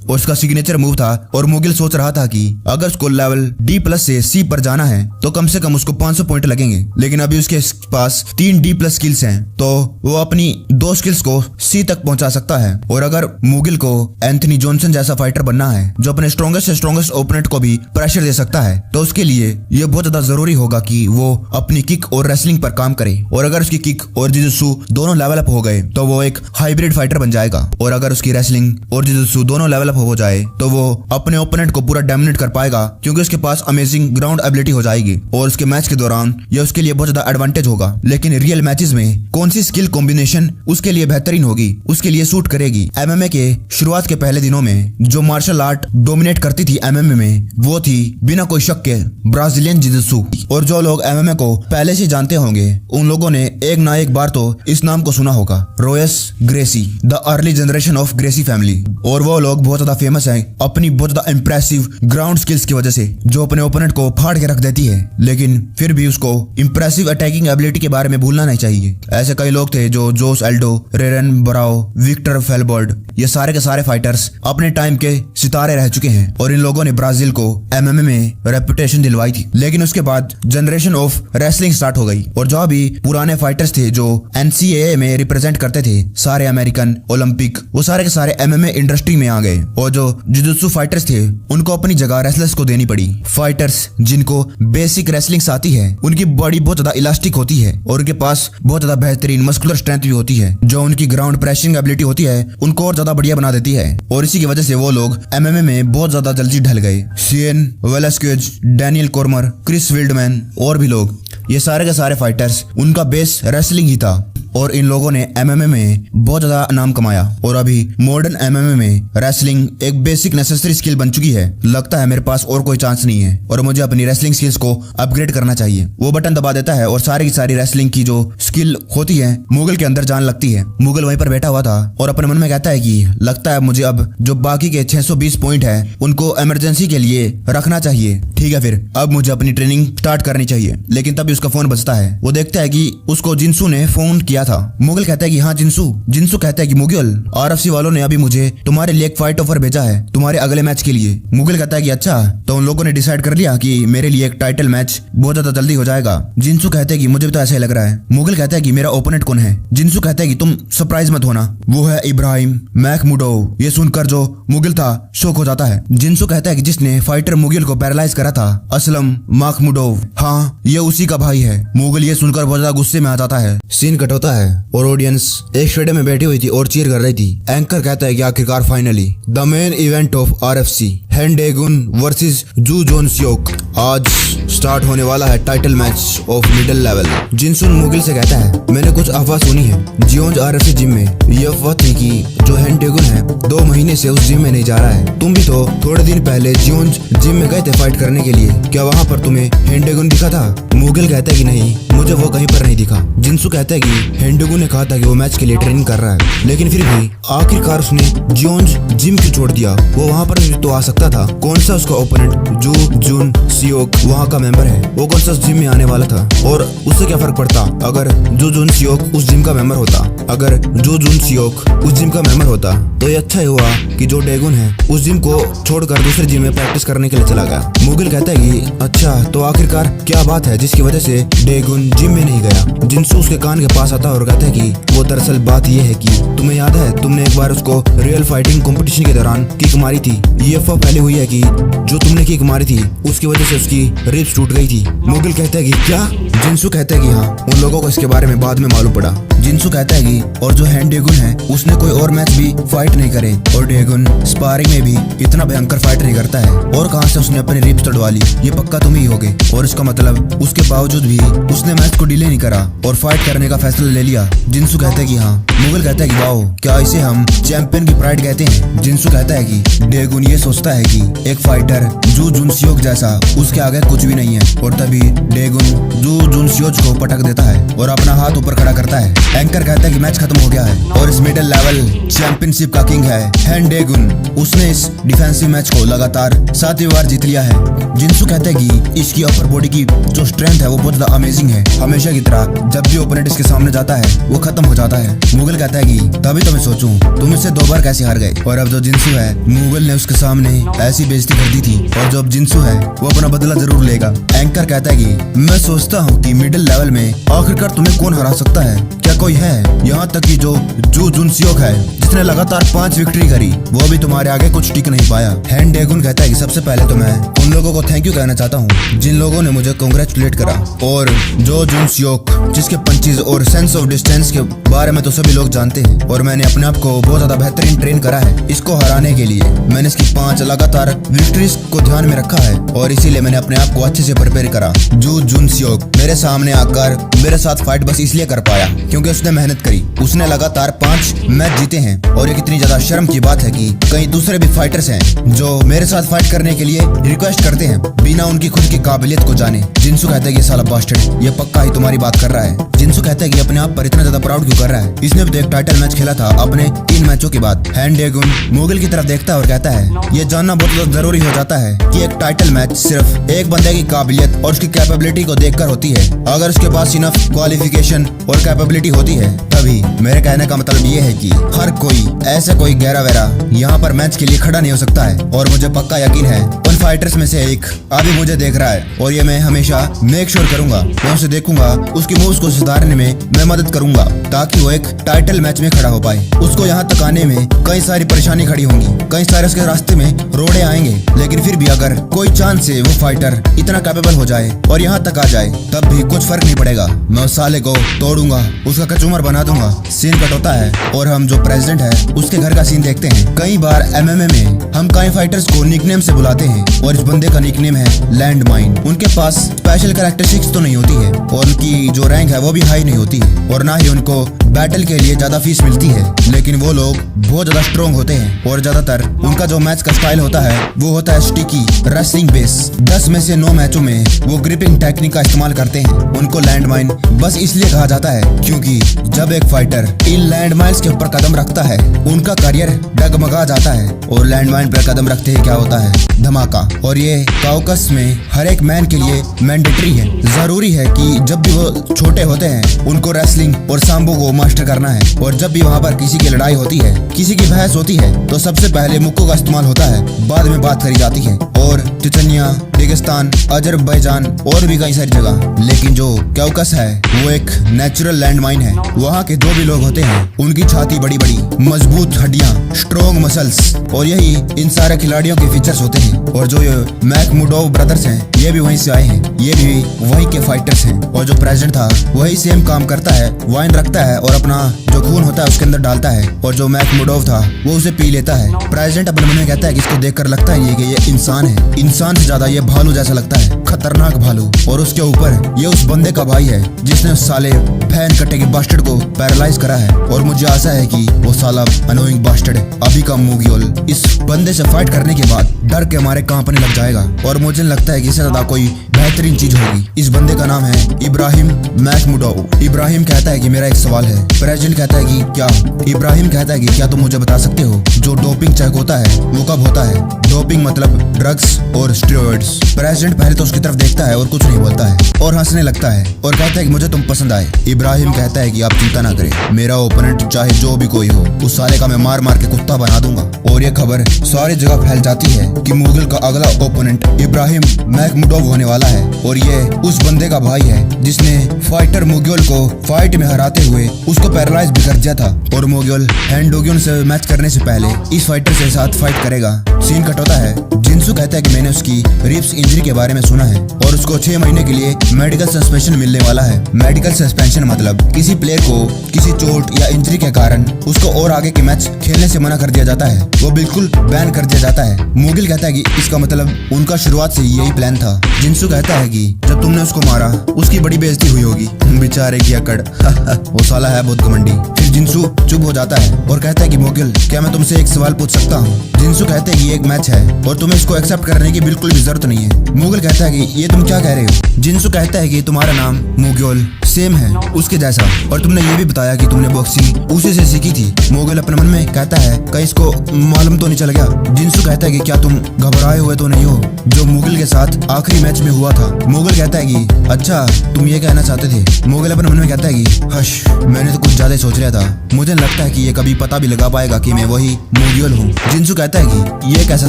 और उसका सिग्नेचर मूव था। और मुगिल सोच रहा था कि अगर उसको लेवल D+ से C पर जाना है तो कम से कम उसको 500 पॉइंट लगेंगे, लेकिन अभी उसके पास 3 D+ स्किल्स हैं तो वो अपनी 2 स्किल्स को C तक पहुंचा सकता है। और अगर मुगिल को एंथनी जॉनसन जैसा फाइटर बनना है जो अपने स्ट्रॉन्गेस्ट ओपोनेंट को भी प्रेशर दे सकता है, तो उसके लिए ये बहुत ज्यादा जरूरी होगा कि वो अपनी किक और रेसलिंग पर काम करे। और अगर उसकी किक और जिजुत्सु दोनों लेवल अप हो गए तो वो एक हाइब्रिड फाइटर बन जाएगा, और अगर उसकी रेसलिंग और जिजुत्सु दोनों लेवल अप हो जाए तो वो अपने ओपोनेंट को पूरा डोमिनेट कर पाएगा क्योंकि उसके पास अमेजिंग ग्राउंड एबिलिटी हो जाएगी और उसके मैच के दौरान ये उसके लिए बहुत ज्यादा एडवांटेज होगा। लेकिन रियल मैचेस में कौन सी स्किल कॉम्बिनेशन उसके लिए बेहतरीन होगी उसके लिए सूट करेगी। एमएमए के शुरुआत के पहले दिनों में जो मार्शल आर्ट डोमिनेट करती थी एमएमए में, वो थी बिना कोई शक के ब्राजीलियन जिजित्सु। और जो लोग एमएमए को पहले से जानते होंगे उन लोगों ने एक ना एक बार तो इस नाम को सुना होगा, Royce Gracie, the early generation of Gracie family. और वो लोग बहुत ज्यादा फेमस हैं अपनी बहुत ज्यादा इंप्रेसिव ग्राउंड स्किल्स की वजह से, जो अपने ओपोनेंट को फाड़ के रख देती है। लेकिन फिर भी उसको इंप्रेसिव अटैकिंग एबिलिटी के बारे में भूलना नहीं चाहिए। ऐसे कई लोग थे जो जोस एल्डो, रेरन बराओ, विक्टर फेलबोल्ड, ये सारे के सारे फाइटर्स अपने टाइम के सितारे रह चुके हैं और इन लोगों ने ब्राजील को एमएमए में रेपुटेशन दिलवाई थी। लेकिन उसके बाद जनरेशन ऑफ रेसलिंग स्टार्ट हो गई और जो भी पुराने फाइटर्स थे जो एनसीएए में रिप्रेजेंट करते थे, सारे अमेरिकन, ओलंपिक, वो सारे के सारे एमएमए इंडस्ट्री में आ गए। और जो जिजित्सु फाइटर्स थे उनको अपनी जगह रेसलर्स को देनी पड़ी। फाइटर्स जिनको बेसिक रेसलिंग आती है, उनकी बॉडी बहुत ज्यादा इलास्टिक होती है और उनके पास बहुत ज्यादा बेहतरीन मस्कुलर स्ट्रेंथ भी होती है, जो उनकी ग्राउंड प्रेसिंग एबिलिटी होती है उनको और ज्यादा बढ़िया बना देती है। और इसी की वजह से वो लोग एमएमए में बहुत ज्यादा जल्दी ढल गए। सियन वेलास्क्वेज, डैनियल कॉर्मर, क्रिस विल्डमैन और भी लोग, ये सारे के सारे फाइटर्स उनका बेस रेसलिंग ही था और इन लोगों ने एमएमए में बहुत ज्यादा नाम कमाया। और अभी मॉडर्न एमएमए में रेसलिंग एक बेसिक नेसेसरी स्किल बन चुकी है। लगता है मेरे पास और कोई चांस नहीं है और मुझे अपनी रेसलिंग स्किल्स को अपग्रेड करना चाहिए। वो बटन दबा देता है और सारी की सारी रेसलिंग की जो स्किल होती है मुगल के अंदर जान लगती है। मुगल वहीं पर बैठा हुआ था और अपने मन में कहता है कि लगता है मुझे अब जो बाकी के 620 पॉइंट है उनको इमरजेंसी के लिए रखना चाहिए। ठीक है, फिर अब मुझे अपनी ट्रेनिंग स्टार्ट करनी चाहिए। लेकिन तभी उसका फोन बजता है। वो देखता है कि उसको जिन्सू ने फोन किया था। मुगल कहता है कि हाँ जिन्सू। जिन्सू कहता है कि मुगल, आरएफसी वालों ने अभी मुझे तुम्हारे लिए एक फाइट ऑफर भेजा है तुम्हारे अगले मैच के लिए। मुगल कहता है कि अच्छा, तो उन लोगों ने डिसाइड कर लिया कि मेरे लिए एक टाइटल मैच बहुत ज्यादा जल्दी हो जाएगा। जिन्सू कहते हैं कि मुझे भी तो ऐसा ही लग रहा है। मुगल कहता है कि मेरा ओपोनेंट कौन है। जिन्सू कहता है कि तुम सरप्राइज मत होना, वो है इब्राहिम मैखमुडोव। ये सुनकर जो मुगल था शौक हो जाता है। जिन्सू कहता है कि जिसने फाइटर मुगल को पैरालाइज करा था, असलम मैखमुडोव, हाँ ये उसी का भाई है। मुगल ये सुनकर बहुत ज्यादा गुस्से में आ जाता है। सीन कट होता है और ऑडियंस एक स्टेडियम में बैठी हुई थी और चीयर कर रही थी। एंकर कहता है कि आखिरकार finally the main event of RFC, हेंडेगुन वर्सेस जू जोन सियोक, आज स्टार्ट होने वाला है title match of middle level. जिनसुन मुगल से कहता है मैंने कुछ अफवाह सुनी है जियोंज आरएफसी जिम में। ये अफवाह थी कि जो हेंडेगुन है 2 महीने से उस जिम में नहीं जा रहा है। तुम भी तो थोड़े दिन पहले जियोंज जिम में गए थे फाइट करने के लिए, क्या वहाँ पर तुम्हें हेंडेगुन दिखा था? मुगल कहता है कि नहीं, मुझे वो कहीं पर नहीं दिखा। जिन्सू कहता है कि हेंडेगुन ने कहा था कि वो मैच के लिए ट्रेनिंग कर रहा है, लेकिन फिर भी आखिरकार उसने जियोंज जिम क्यों छोड़ दिया? वो वहाँ पर तो आ सकता था। कौन सा उसका ओपोनेंट जू जून सियोक वहाँ का मेंबर है, वो कौन सा उस जिम में आने वाला था? और उससे क्या फर्क पड़ता अगर जू जून सियोक उस जिम का मेंबर होता? अगर जू जून सियोक उस जिम का मेंबर होता तो ये अच्छा ही हुआ कि जो डेगुन है उस जिम को छोड़कर दूसरे जिम में प्रैक्टिस करने के लिए चला गया। मुगल कहता है कि अच्छा, तो आखिरकार क्या बात है जिसकी वजह से डेगुन जिम में नहीं गया? जिन्सू उसके कान के पास आता है और कहता है कि वो दरअसल बात ये है कि तुम्हें याद है तुमने एक बार उसको रियल फाइटिंग कंपटीशन के दौरान किक मारी थी। ये अफवाह फैली हुई है कि जो तुमने किक मारी थी उसकी वजह से उसकी रिब्स टूट गई थी। मुगल कहता है कि क्या? जिन्सू कहता है कि हाँ, उन लोगों को इसके बारे में बाद में मालूम पड़ा। जिन्सू कहता है कि और जो हेंडेगुन है उसने कोई और मैच भी फाइट नहीं करे और डेगुन स्पारिंग में भी इतना भयंकर फाइट नहीं करता है। और कहां से उसने अपनी रिब्स तोड़वा ली? ये पक्का तुम ही होगे। और इसका मतलब उसके बावजूद भी उसने मैच को डिले नहीं करा और फाइट करने का फैसला ले लिया। जिन्सू कहता है कि हाँ। मुगल कहता है कि वाओ, क्या इसे हम चैंपियन की प्राइड कहते हैं? जिन्सू कहता है कि डेगुन ये सोचता है कि एक फाइटर जू जुन सियोक जैसा उसके आगे कुछ भी नहीं है। और तभी डेगुन जू जुन सियोक को पटक देता है और अपना हाथ ऊपर खड़ा करता है। एंकर कहता है कि मैच खत्म हो गया है और इस मिडिल लेवल चैंपियनशिप का किंग है हेंडेगुन। उसने इस डिफेंसिव मैच को लगातार 7वीं बार जीत लिया है। जिन्सू कहता है कि इसकी अपर बॉडी की जो स्ट्रेंथ है वो बहुत ज्यादा अमेजिंग है। हमेशा की तरह जब भी ओपोनेंट इसके सामने जाता है वो खत्म हो जाता है। मुगल कहता है कि तभी तो मैं सोचूं तुम इससे 2 बार कैसे हार गए। और अब जो जिन्सू है, मुगल ने उसके सामने ऐसी बेइज्जती कर दी थी और जो अब जिन्सू है वो अपना बदला जरूर लेगा। एंकर कहता है कि मैं सोचता हूँ कि मिडिल लेवल में आखिरकार तुम्हें कौन हरा सकता है? क्या कोई है? यहाँ तक कि जो जू जुन सियोक है जिसने लगातार 5 विक्ट्री करी, वो भी तुम्हारे आगे कुछ टिक नहीं पाया। हेंडेगुन कहता है कि सबसे पहले तो मैं उन लोगों को थैंक यू कहना चाहता हूँ जिन लोगों ने मुझे कांग्रेचुलेट करा। और जो जुन सियोक जिसके पंचेस और सेंस ऑफ डिस्टेंस के बारे में तो सभी लोग जानते हैं और मैंने अपने आप को बहुत ज्यादा बेहतरीन ट्रेन करा है इसको हराने के लिए। मैंने इसकी 5 लगातार विक्ट्रीज को ध्यान में रखा है और इसीलिए मैंने अपने आप को अच्छे से प्रिपेयर करा। जू जुन सियोक मेरे सामने आकर मेरे साथ फाइट बस इसलिए कर पाया क्योंकि उसने मेहनत करी। उसने लगातार 5 मैच जीते हैं और ये कितनी ज्यादा शर्म की बात है कि कई दूसरे भी फाइटर्स हैं जो मेरे साथ फाइट करने के लिए रिक्वेस्ट करते हैं बिना उनकी खुद की काबिलियत को जाने। जिंसू कहता है कि साला बास्टर्ड ये पक्का ही तुम्हारी बात कर रहा है। जिंसू कहता है कि अपने आप पर इतना ज्यादा प्राउड क्यों कर रहा है। इसने भी तो एक टाइटल मैच खेला था अपने 3 मैचों के बाद। हैन डेगुन मुगल की तरफ देखता है और कहता है ये जानना बहुत जरूरी हो जाता है कि एक टाइटल मैच सिर्फ एक बंदे की काबिलियत और उसकी कैपेबिलिटी को देखकर होती है। अगर उसके पास इनफ क्वालिफिकेशन और कैपेबिलिटी होती है तभी। मेरे कहने का मतलब ये है कि हर कोई ऐसा कोई गहरा वैरा यहाँ पर मैच के लिए खड़ा नहीं हो सकता है। और मुझे पक्का यकीन है उन फाइटर्स में से एक अभी मुझे देख रहा है और ये मैं हमेशा मेक श्योर करूंगा। मैं उसे देखूंगा, उसकी मूव्स को सुधारने में मैं मदद करूंगा ताकि वो एक टाइटल मैच में खड़ा हो पाए। उसको यहाँ तक आने में कई सारी परेशानी खड़ी होंगी, कई सारे उसके रास्ते में रोड़े आएंगे, लेकिन फिर भी अगर कोई चांस से वो फाइटर इतना कैपेबल हो जाए और यहाँ तक आ जाए तब भी कुछ फर्क नहीं पड़ेगा। मैं उस साले को तोड़ूंगा, उसका कचूमर बना दूंगा। सीन कट होता है और हम जो प्रेसिडेंट है उसके घर का सीन देखते हैं। कई बार MMA में हम कई फाइटर्स को निकनेम से बुलाते हैं और इस बंदे का निकनेम है लैंड माइन। उनके पास स्पेशल कैरेक्टरिस्टिक्स तो नहीं होती है और उनकी जो रैंक है वो भी हाई नहीं होती है और ना ही उनको बैटल के लिए ज्यादा फीस मिलती है, लेकिन वो लोग बहुत ज्यादा स्ट्रॉन्ग होते हैं और ज्यादातर उनका जो मैच का स्टाइल होता है वो होता है स्टिकी रेसलिंग बेस। 10 में से 9 मैचों में वो ग्रिपिंग टेक्निक का इस्तेमाल करते हैं। उनको लैंडमाइन बस इसलिए कहा जाता है क्योंकि जब एक फाइटर इन लैंडमाइंस के ऊपर कदम रखता है उनका करियर डगमगा जाता है। और लैंडमाइन पर कदम रखते ही क्या होता है, धमाका। और ये काउकस में हर एक मैन के लिए मैंडेटरी है, जरूरी है कि जब भी वो छोटे होते हैं उनको रेसलिंग और सांबो को मास्टर करना है। और जब भी वहाँ पर किसी की लड़ाई होती है, किसी की बहस होती है तो सबसे पहले मुक्कों का इस्तेमाल होता है, बाद में बात करी जाती है। और चचनिया, रेगिस्तान, अजरबैजान और भी कई सारी जगह। लेकिन जो काउकस है वो एक नेचुरल लैंडमाइन है। वहाँ के जो भी लोग होते हैं उनकी छाती बड़ी बड़ी, मजबूत हड्डियां, स्ट्रॉन्ग मसल्स और यही इन सारे खिलाड़ियों के फीचर्स होते हैं। और जो ये मैकमुडोव ब्रदर्स हैं ये भी वहीं से आए हैं, ये भी वहीं के फाइटर्स हैं। और जो प्रेसिडेंट था वही सेम काम करता है, वाइन रखता है और अपना जो खून होता है उसके अंदर डालता है। और जो मैकमुडोव था वो उसे पी लेता है। प्रेसिडेंट अपने मन में कहता है कि इसको देखकर लगता ही नहीं कि ये इंसान है, इंसान से ज्यादा ये भालू जैसा लगता है, खतरनाक भालू। और उसके ऊपर ये उस बंदे का भाई है जिसने उस साले फैन कट्टे के बास्टर्ड को पैरालाइज करा है। और मुझे आशा है कि वो साला अनोइंग बास्टर्ड अभी का मुगियोल इस बंदे से फाइट करने के बाद डर के हमारे कांपने लग जाएगा। और मुझे लगता है कि इससे ज्यादा कोई बेहतरीन चीज होगी। इस बंदे का नाम है इब्राहिम मैकमुडोव। इब्राहिम कहता है कि मेरा एक सवाल है। प्रेसिडेंट कहता है कि क्या? इब्राहिम कहता है कि क्या तुम मुझे बता सकते हो जो डोपिंग चेक होता है वो कब होता है? डोपिंग मतलब ड्रग्स और स्टेरॉइड्स। प्रेसिडेंट पहले तो उसकी तरफ देखता है और कुछ नहीं बोलता है और हंसने लगता है और कहता है कि मुझे तुम पसंद आए। इब्राहिम कहता है कि आप चिंता ना करें, मेरा ओपोनेंट चाहे जो भी कोई हो उस साले का मैं मार मार के कुत्ता बना दूंगा। और ये खबर सारी जगह फैल जाती है कि मुगल का अगला ओपोनेंट इब्राहिम मैकमुडोव होने वाला है। और ये उस बंदे का भाई है जिसने फाइटर मुगल को फाइट में हराते हुए उसको पैरालाइज भी कर दिया था। और मुगल हैन डोग्योन से मैच करने से पहले इस फाइटर के साथ फाइट करेगा। सीन कट होता है। जिंसू कहता है कि मैंने उसकी रिब्स इंजरी के बारे में सुना है और उसको 6 महीने के लिए मेडिकल सस्पेंशन मिलने वाला है। मेडिकल सस्पेंशन मतलब किसी प्लेयर को किसी चोट या इंजरी के कारण उसको और आगे के मैच खेलने से मना कर दिया जाता है, वो बिल्कुल बैन कर दिया जाता है। मुगिल कहता है कि इसका मतलब उनका शुरुआत से यही प्लान था। जिंसू कहता है कि जब तुमने उसको मारा उसकी बड़ी बेइज्जती हुई होगी, बेचारे की अकड़। वो साला है बहुत घमंडी। फिर जिंसू चुप हो जाता है और कहता है कि मुगिल क्या मैं तुमसे एक सवाल पूछ सकता हूँ? जिंसू कहते हैं कि एक मैच है और तुम्हें इसको एक्सेप्ट करने की बिल्कुल भी जरूरत नहीं है। मुगल कहता है कि ये तुम क्या कह रहे हो? जिंसू कहता है कि तुम्हारा नाम मुगल सेम है उसके जैसा और तुमने ये भी बताया कि तुमने बॉक्सिंग उसी से सीखी थी। मुगल अपने मन में कहता है कहीं इसको मालूम तो नहीं चल गया। जिंसू कहता है कि क्या तुम घबराए हुए तो नहीं हो जो मुगल के साथ आखिरी मैच में हुआ था? मुगल कहता है कि अच्छा तुम ये कहना चाहते थे। मुगल अपने मन में कहता है कि हश, मैंने तो कुछ ज्यादा सोच लिया था, मुझे लगता है कि ये कभी पता भी लगा पाएगा कि मैं वही मुगल हूँ। जिंसू कहता है कि ये कैसा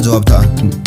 जवाब था?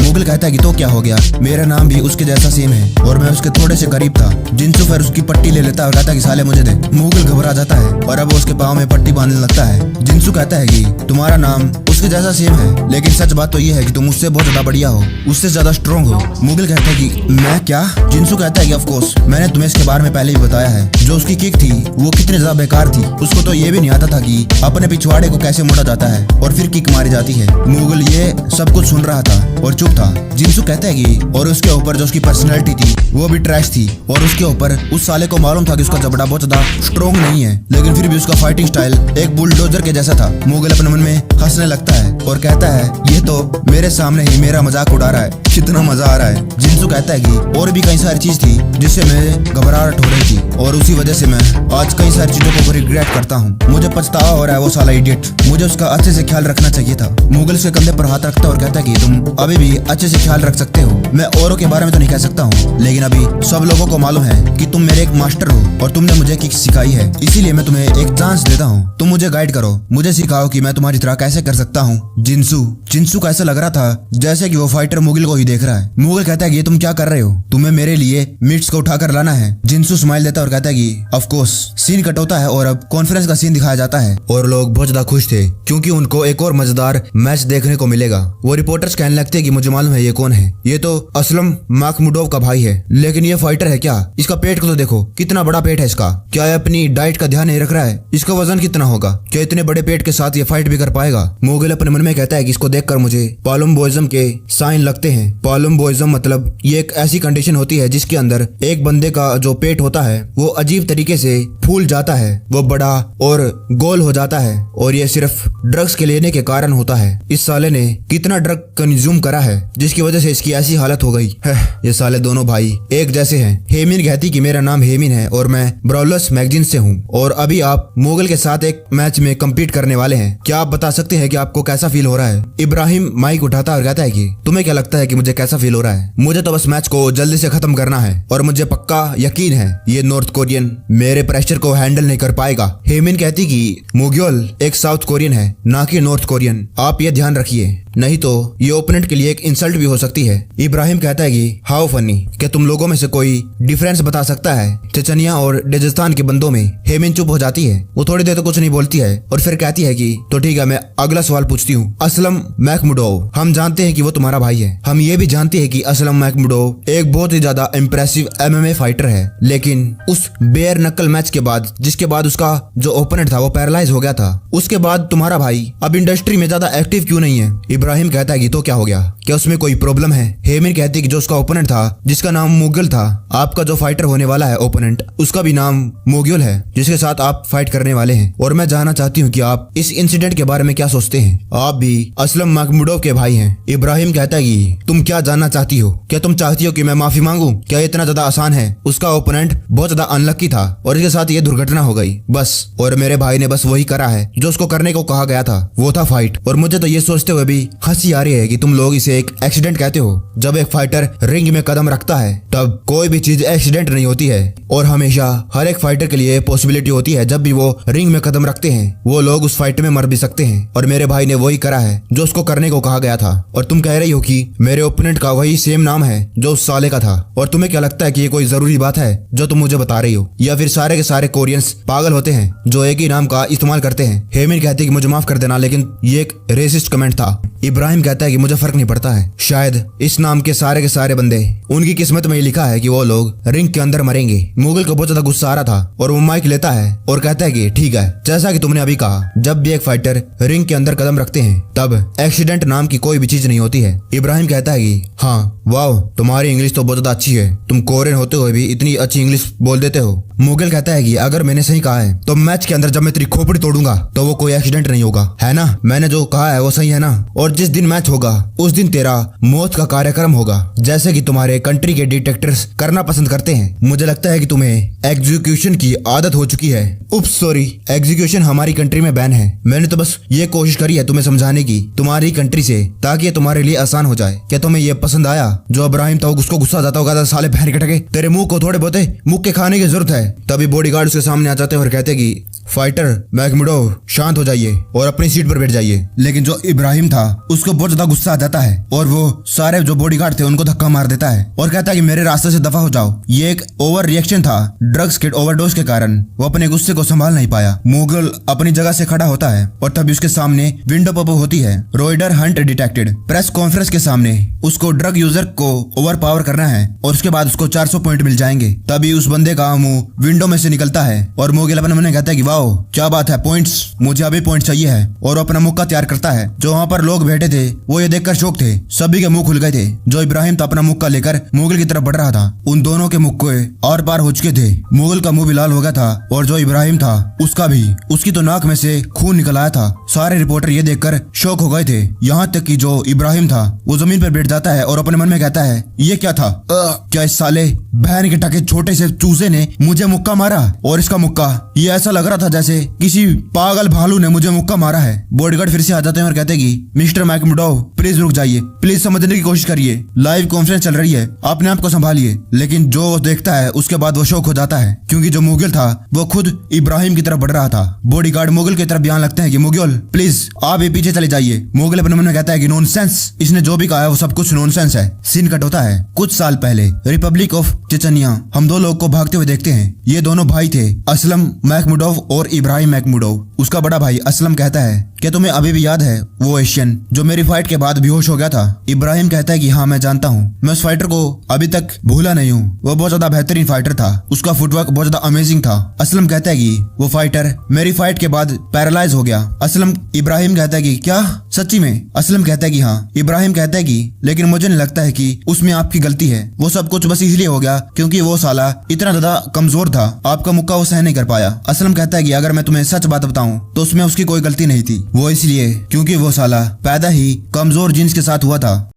मुगल कहता है कि तो क्या हो गया, मेरा नाम भी उसके जैसा सेम है और मैं उसके थोड़े से करीब था। जिंसू फिर उसकी पट्टी ले लेता है और कहता है कि साले मुझे दे। मुगल घबरा जाता है और अब उसके पाँव में पट्टी बांधने लगता है। जिंसू कहता है कि तुम्हारा नाम उसके जैसा सेम है लेकिन सच बात तो ये है कि तुम उससे बहुत ज्यादा बढ़िया हो, उससे ज्यादा स्ट्रॉन्ग हो। मुगल कहता है कि मैं क्या? जिंसू कहता है कि ऑफ कोर्स मैंने तुम्हें इसके बारे में पहले ही बताया है। जो उसकी किक थी वो कितनी ज्यादा बेकार थी, उसको तो ये भी नहीं आता था कि अपने पिछवाड़े को कैसे मोड़ा जाता है और फिर किक मारी जाती है। मुगल ये सब सब कुछ सुन रहा था और चुप था। जिनसू कहता है कि और उसके ऊपर जो उसकी पर्सनैलिटी थी वो भी ट्रैश थी, और उसके ऊपर उस साले को मालूम था कि उसका जबड़ा बहुत ज्यादा स्ट्रॉन्ग नहीं है, लेकिन फिर भी उसका फाइटिंग स्टाइल एक बुलडोजर के जैसा था। मुगल अपने मन में हंसने लगता है और कहता है ये तो मेरे सामने ही मेरा मजाक उड़ा रहा है, कितना मजा आ रहा है। जिनसू कहता है कि और भी कई सारी चीज थी जिससे मेरे घबराहट हो रही थी, और उसी वजह से मैं आज कई सारी चीजों को रिग्रेट करता हूँ। मुझे पछतावा हो रहा है वो साला इडियट, मुझे उसका अच्छे से ख्याल रखना चाहिए था। मुगल उसके कंधे पर हाथ रखता है और कहता है कि तुम अभी भी अच्छे से ख्याल रख सकते हो। मैं औरों के बारे में तो नहीं कह सकता हूँ, लेकिन अभी सब लोगों को मालूम है कि तुम मेरे एक मास्टर हो और तुमने मुझे किक सिखाई है, इसीलिए मैं तुम्हें एक चांस देता हूँ। तुम मुझे गाइड करो, मुझे सिखाओ कि मैं तुम्हारी तरह कैसे कर सकता हूँ। जिनसू को ऐसा लग रहा था जैसे कि वो फाइटर मुगल को ही देख रहा है। मुगल कहता है कि ये तुम क्या कर रहे हो, तुम्हें मेरे लिए मीट्स को उठाकर लाना है। जिनसू स्माइल देता है और कहता है कि ऑफ कोर्स। सीन कट होता है और अब कॉन्फ्रेंस का सीन दिखाया जाता है, और लोग बहुत ज्यादा खुश थे क्योंकि उनको एक और मजेदार मैच देखने को मिलेगा। वो रिपोर्टर्स कहने लगते हैं कि मुझे मालूम है ये कौन है, ये तो असलम माखमुडोव का भाई है, लेकिन ये फाइटर है क्या? इसका पेट को तो देखो, कितना बड़ा पेट है इसका। क्या ये अपनी डाइट का ध्यान नहीं रख रहा है? इसका वजन कितना होगा? क्या इतने बड़े पेट के साथ ये फाइट भी कर पाएगा? मुगल अपने मन में कहता है कि इसको देखकर मुझे पालुम्बोइज्म के साइन लगते हैं। पालुम्बोइज्म मतलब ये एक ऐसी कंडीशन होती है जिसके अंदर एक बंदे का जो पेट होता है वो अजीब तरीके से फूल जाता है, वो बड़ा और गोल हो जाता है, और ये सिर्फ ड्रग्स के लेने के कारण होता है। इस साले ने कितना ड्रग कंज्यूम करा है जिसकी वजह से इसकी ऐसी हालत हो गई है। ये साले दोनों भाई एक जैसे हैं। हेमिन कहती कि मेरा नाम हेमिन है और मैं ब्रॉलर्स मैगजीन से हूँ, और अभी आप मुगल के साथ एक मैच में कम्पीट करने वाले हैं। क्या आप बता सकते हैं कि आपको कैसा फील हो रहा है? इब्राहिम माइक उठाता है और कहता है कि तुम्हें क्या लगता है कि मुझे कैसा फील हो रहा है? मुझे तो बस मैच को जल्दी से खत्म करना है, और मुझे पक्का यकीन है ये नॉर्थ कोरियन मेरे प्रेशर को हैंडल नहीं कर पाएगा। हेमिन कहती कि मुगल एक साउथ कोरियन है, ना कि नॉर्थ कोरियन, आप ये ध्यान रखिए, नहीं तो ये ओपोनेंट के लिए एक इंसल्ट भी हो सकती है। इब्राहिम कहता है कि हाउ फनी, क्या तुम लोगों में से कोई डिफरेंस बता सकता है चेचनिया और डेजिस्तान के बंदों में? हेमिन चुप हो जाती है, वो थोड़ी देर तो कुछ नहीं बोलती है और फिर कहती है कि तो ठीक है, मैं अगला सवाल पूछती हूँ। असलम मैखमुडोव, हम जानते हैं कि वो तुम्हारा भाई है, हम ये भी जानते हैं कि असलम मैखमुडोव एक बहुत ही ज्यादा इम्प्रेसिव MMA फाइटर है, लेकिन उस बेयर नकल मैच के बाद, जिसके बाद उसका जो ओपोनेंट था वो पैरालाइज हो गया था, उसके बाद तुम्हारा भाई अब इंडस्ट्री में ज्यादा एक्टिव क्यों नहीं है? इब्राहिम कहता है कि तो क्या हो गया, क्या उसमें कोई प्रॉब्लम है? हेमिन कहती है कि जो उसका ओपोनेंट था जिसका नाम मुगल था, आपका जो फाइटर होने वाला है ओपोनेंट, उसका भी नाम मुगल है जिसके साथ आप फाइट करने वाले हैं, और मैं जानना चाहती हूँ कि आप इस इंसिडेंट के बारे में क्या सोचते हैं? आप भी असलम मैखमुडोव के भाई हैं। इब्राहिम कहता है कि तुम क्या जानना चाहती हो? क्या तुम चाहती हो कि मैं माफी मांगू? क्या इतना ज्यादा आसान है? उसका ओपोनेंट बहुत ज्यादा अनलक्की था और इसके साथ ये दुर्घटना हो गई बस, और मेरे भाई ने बस वही करा है जो उसको करने को कहा गया था, वो था फाइट। और मुझे तो ये सोचते हुए भी हंसी आ रही है कि तुम लोग इसे एक एक्सीडेंट कहते हो। जब एक फाइटर रिंग में कदम रखता है तब कोई भी चीज एक्सीडेंट नहीं होती है, और हमेशा हर एक फाइटर के लिए पॉसिबिलिटी होती है जब भी वो रिंग में कदम रखते हैं वो लोग उस फाइट में मर भी सकते हैं, और मेरे भाई ने वही करा है जो उसको करने को कहा गया था। और तुम कह रही हो कि मेरे ओपोनेंट का वही सेम नाम है जो उस साले का था, और तुम्हें क्या लगता है कि ये कोई जरूरी बात है जो तुम मुझे बता रही हो, या फिर सारे के सारे कोरियंस पागल होते हैं जो एक ही नाम का इस्तेमाल करते हैं? हेमिन कहती है कि मुझे माफ कर देना, लेकिन ये एक रेसिस्ट कमेंट था। इब्राहिम कहता है कि मुझे फर्क नहीं पड़ता है, शायद इस नाम के सारे बंदे उनकी किस्मत में ही लिखा है कि वो लोग रिंग के अंदर मरेंगे। मुगल को बहुत ज्यादा गुस्सा आ रहा था और वो माइक लेता है और कहता है कि ठीक है, जैसा कि तुमने अभी कहा, जब भी एक फाइटर रिंग के अंदर कदम रखते हैं तब एक्सीडेंट नाम की कोई भी चीज नहीं होती है। इब्राहिम कहता है कि हाँ, वाह, तुम्हारी इंग्लिश तो बहुत ज्यादा अच्छी है, तुम कोरियन होते हुए भी इतनी अच्छी इंग्लिश बोल देते हो। मुगल कहता है कि अगर मैंने सही कहा है तो मैच के अंदर जब मैं तेरी खोपड़ी तोड़ूंगा तो वो कोई एक्सीडेंट नहीं होगा, है ना? मैंने जो कहा है वो सही है ना? और जिस दिन मैच होगा उस दिन तेरा मौत का कार्यक्रम होगा, जैसे कि तुम्हारे कंट्री के डिटेक्टर्स करना पसंद करते हैं। मुझे लगता है कि तुम्हें एग्जीक्यूशन की आदत हो चुकी है। उप्स, सॉरी, एग्जीक्यूशन हमारी कंट्री में बैन है। मैंने तो बस ये कोशिश करी है तुम्हें समझाने की तुम्हारी कंट्री से, ताकि ये तुम्हारे लिए आसान हो जाए। क्या तुम्हें ये पसंद आया? जो इब्राहिम था उसको गुस्सा जाता होगा, साले बहन के टके, तेरे मुंह को थोड़े बहुते मुंह के खाने की जरूरत है। तभी बॉडीगार्ड उसके सामने आ जाते हैं और कहते कि फाइटर मैखमुडोव, शांत हो जाइए और अपनी सीट पर बैठ जाइए। लेकिन जो इब्राहिम था उसको बहुत ज्यादा गुस्सा आ जाता है और वो सारे जो बॉडीगार्ड थे उनको धक्का मार देता है और कहता है कि मेरे रास्ते से दफा हो जाओ। ये एक ओवर रिएक्शन था ड्रग्स के ओवरडोज के कारण, वो अपने गुस्से को संभाल नहीं पाया। मुगल अपनी जगह से खड़ा होता है और तभी उसके सामने विंडो पॉप होती है। रॉयडर हंट डिटेक्टेड प्रेस कॉन्फ्रेंस के सामने उसको ड्रग यूजर को ओवर पावर करना है और उसके बाद उसको 400 पॉइंट मिल जाएंगे। तभी उस बंदे का मुंह विंडो में से निकलता है और मुगल अपने मन में कहता है कि वाओ, क्या बात है, पॉइंट्स, मुझे अभी पॉइंट चाहिए है। और वो अपना मुक्का तैयार करता है जो वहाँ पर लोग लोग बैठे थे वो ये देखकर शौक थे। सभी के मुंह खुल गए थे। जो इब्राहिम था अपना मुक्का लेकर मुगल की तरफ बढ़ रहा था। उन दोनों के मुक्के आर पार हो चुके थे। मुगल का मुंह भी लाल हो गया था और जो इब्राहिम था उसका भी। उसकी तो नाक में से खून निकल आया था। सारे रिपोर्टर ये देखकर शौक हो गए थे। यहाँ तक कि जो इब्राहिम था वो जमीन पर बैठ जाता है और अपने मन में कहता है ये क्या था? क्या इस साले बहन के टके छोटे से चूजे ने मुझे मुक्का मारा? और इसका मुक्का ये ऐसा लग रहा था जैसे किसी पागल भालू ने मुझे मुक्का मारा है। बॉडीगार्ड फिर से आ जाते हैं और कहते हैं कि मिस्टर मैकमुडोव प्लीज रुक जाइए, प्लीज समझने की कोशिश करिए, लाइव कॉन्फ्रेंस चल रही है, अपने आप को संभालिए। लेकिन जो वो देखता है उसके बाद वो शौक हो जाता है क्योंकि जो मुगल था वो खुद इब्राहिम की तरफ बढ़ रहा था। बॉडीगार्ड मुगल की तरफ बयान लगते हैं कि मुगल प्लीज आप ये पीछे चले जाइए। मुगल अपने मन में कहता है कि नॉनसेंस, इसने जो भी कहा है वो सब कुछ नॉनसेंस है। सीन कट होता है कुछ साल पहले रिपब्लिक ऑफ चेचनिया। हम दो लोग को भागते हुए देखते हैं। ये दोनों भाई थे, असलम मैकमुडोव और इब्राहिम मैकमुडोव। उसका बड़ा भाई असलम कहता है क्या तुम्हें अभी भी याद है वो एशियन जो मेरी फाइट के बाद बेहोश हो गया था? इब्राहिम कहता है कि हाँ मैं जानता हूँ, मैं उस फाइटर को अभी तक भूला नहीं हूँ। वो बहुत ज्यादा बेहतरीन फाइटर था, उसका फुटवर्क बहुत ज्यादा अमेजिंग था। असलम कहता है कि वो फाइटर मेरी फाइट के बाद पैरालाइज हो गया। असलम इब्राहिम कहता है कि क्या सच्ची में? असलम कहता है कि हाँ। इब्राहिम कहता है कि लेकिन मुझे नहीं लगता है कि उसमें आपकी गलती है, वो सब कुछ बस इसलिए हो गया क्योंकि वो साला इतना ज्यादा कमजोर था, आपका मुक्का वो सहन नहीं कर पाया। असलम कहता है कि अगर मैं तुम्हें सच बात बताऊं तो उसमें उसकी कोई गलती नहीं थी, वो इसलिए क्योंकि वो साला पैदा ही कमजोर जीन्स के साथ हुआ था।